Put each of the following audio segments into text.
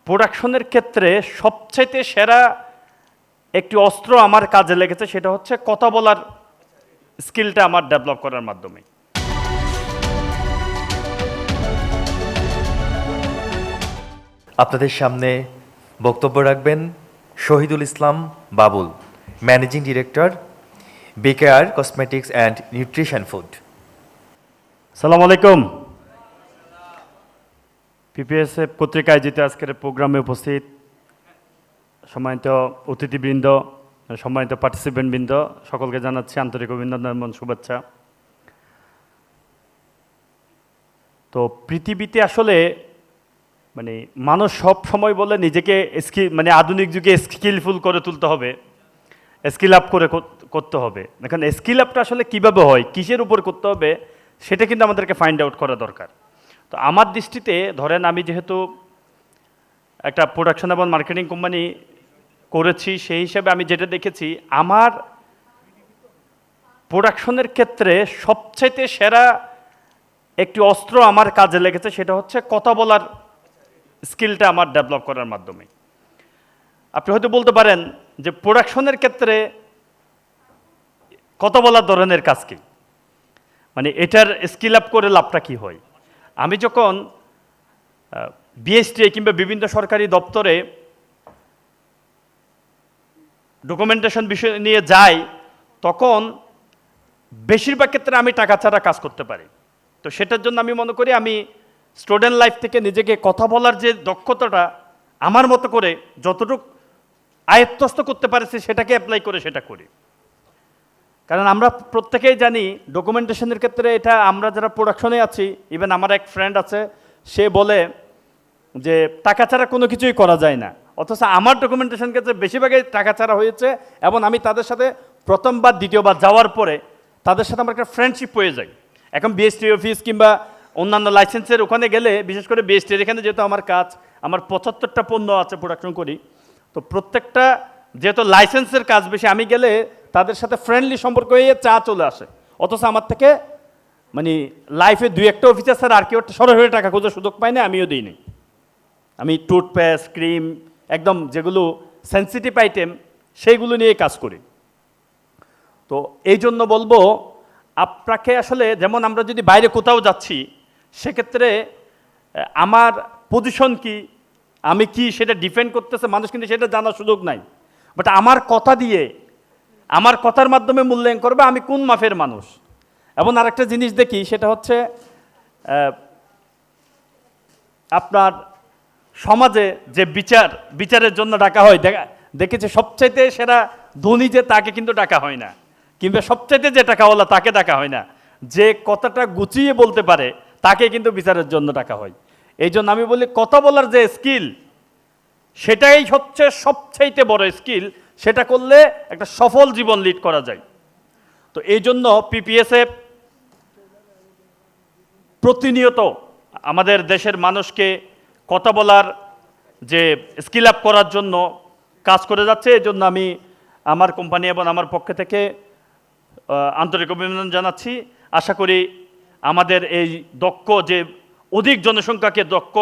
প্রোডাকশনের ক্ষেত্রে সবচাইতে সেরা একটি অস্ত্র আমার কাজে লেগেছে, সেটা হচ্ছে কথা বলার স্কিলটা আমার ডেভেলপ করার মাধ্যমে। আপনাদের সামনে বক্তব্য রাখবেন Shahidul Islam Babul, managing director, BKR cosmetics and nutrition food. সালাম আলাইকুম। পিপিএসএফ পত্রিকা আয়োজিত আজকের প্রোগ্রামে উপস্থিত সম্মানিত অতিথিবৃন্দ, সম্মানিত পার্টিসিপেন্টবৃন্দ, সকলকে জানাচ্ছি আন্তরিক অভিনন্দন এবং শুভেচ্ছা। তো পৃথিবীতে আসলে মানুষ সব সময় বলে নিজেকে আধুনিক যুগে স্কিলফুল করে তুলতে হবে, স্কিল আপ করতে হবে। এখন স্কিল আপটা আসলে কীভাবে হয়, কিসের উপর করতে হবে, সেটা কিন্তু আমাদেরকে ফাইন্ড আউট করা দরকার। তো আমার দৃষ্টিতে ধরেন, আমি যেহেতু একটা প্রোডাকশন এবং মার্কেটিং কোম্পানি করেছি, সেই হিসাবে আমি যেটা দেখেছি, আমার প্রোডাকশনের ক্ষেত্রে সবচাইতে সেরা একটি অস্ত্র আমার কাজে লেগেছে, সেটা হচ্ছে কথা বলার স্কিলটা আমার ডেভেলপ করার মাধ্যমে। আপনি হয়তো বলতে পারেন যে প্রোডাকশনের ক্ষেত্রে কথা বলার ধরনের কাজ কি, এটার স্কিল আপ করে লাভটা কি হয়। আমি যখন বিএসটিআই কিংবা বিভিন্ন সরকারি দপ্তরে ডকুমেন্টেশন বিষয় নিয়ে যাই, তখন বেশিরভাগ ক্ষেত্রে আমি টাকা ছাড়া কাজ করতে পারি। তো সেটার জন্য আমি মনে করি আমি স্টুডেন্ট লাইফ থেকে নিজেকে কথা বলার যে দক্ষতাটা আমার মতো করে যতটুকু আয়ত্তস্থ করতে পারছি, সেটাকে অ্যাপ্লাই করে সেটা করি। কারণ আমরা প্রত্যেকেই জানি ডকুমেন্টেশনের ক্ষেত্রে এটা, আমরা যারা প্রোডাকশনে আছি, ইভেন আমার এক ফ্রেন্ড আছে, সে বলে যে টাকা ছাড়া কোনো কিছুই করা যায় না, অথচ আমার ডকুমেন্টেশন ক্ষেত্রে বেশিরভাগই টাকা ছাড়া হয়েছে। এবং আমি তাদের সাথে প্রথমবার দ্বিতীয়বার যাওয়ার পরে তাদের সাথে আমার একটা ফ্রেন্ডশিপ হয়ে যায়। এখন বিএসটি অফিস কিংবা অন্যান্য লাইসেন্সের ওখানে গেলে, বিশেষ করে বিএসটির এখানে যেহেতু আমার কাজ, আমার 75টা পণ্য আছে প্রোডাকশন করি, তো প্রত্যেকটা যেহেতু লাইসেন্সের কাজ বেশি, আমি গেলে তাদের সাথে ফ্রেন্ডলি সম্পর্ক হয়ে চা চলে আসে। অথচ আমার থেকে লাইফে 2-1টা অফিসার স্যার আর কেউ সরাসরি টাকা খোঁজার সুযোগ পায় না, আমিও দিইনি। আমি টুথপেস্ট, ক্রিম, একদম যেগুলো সেন্সিটিভ আইটেম, সেইগুলো নিয়ে কাজ করি। তো এই জন্য বলবো, আপনাকে আসলে, যেমন আমরা যদি বাইরে কোথাও যাচ্ছি, সেক্ষেত্রে আমার পজিশন কি, আমি কি সেটা ডিফেন্ড করতেছে মানুষ, কিন্তু সেটা জানার সুযোগ নাই। বাট আমার কথা দিয়ে, আমার কথার মাধ্যমে মূল্যায়ন করবে আমি কোন মাফের মানুষ। এবং আরেকটা জিনিস দেখি, সেটা হচ্ছে আপনার সমাজে যে বিচারের জন্য ডাকা হয়, দেখেছে সবচাইতে সেরা ধনী যে, তাকে কিন্তু ডাকা হয় না, কিংবা সবচাইতে যে টাকাওয়ালা তাকে ডাকা হয় না, যে কথাটা গুছিয়ে বলতে পারে তাকে কিন্তু বিচারের জন্য ডাকা হয়। এই জন্য আমি বলি, কথা বলার যে স্কিল, সেটাই হচ্ছে সবচাইতে বড় স্কিল। সেটা করলে একটা সফল জীবন লিড করা যায়। তো এই জন্য পিপিএসএফ প্রতিনিয়ত আমাদের দেশের মানুষকে কথা বলার যে স্কিল আপ করার জন্য কাজ করে যাচ্ছে। এই জন্য আমি আমার কোম্পানি এবং আমার পক্ষ থেকে আন্তরিক অভিনন্দন জানাচ্ছি। আশা করি আমাদের এই অধিক জনসংখ্যাকে দক্ষ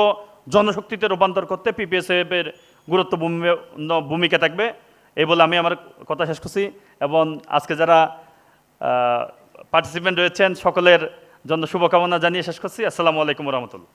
জনশক্তিতে রূপান্তর করতে পিপিএসএফের গুরুত্বপূর্ণ ভূমিকা থাকবে। এই বলে আমি আমার কথা শেষ করছি। এবং আজকে যারা পার্টিসিপেন্ট রয়েছেন, সকলের জন্য শুভকামনা জানিয়ে শেষ করছি। আসসালামু আলাইকুম রহমতুল্লাহ।